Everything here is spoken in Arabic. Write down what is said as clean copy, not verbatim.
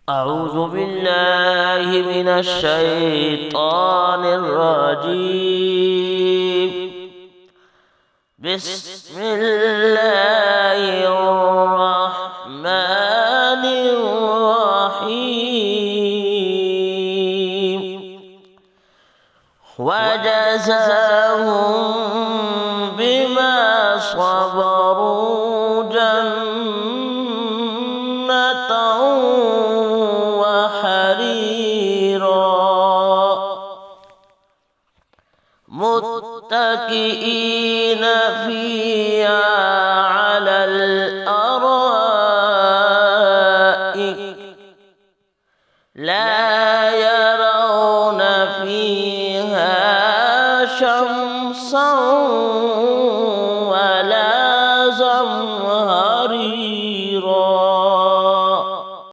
أعوذ بالله من الشيطان الرجيم. بسم الله الرحمن الرحيم. وجزاهم بما صبروا جنة وحريرا متكئين فيها على الأرائك لا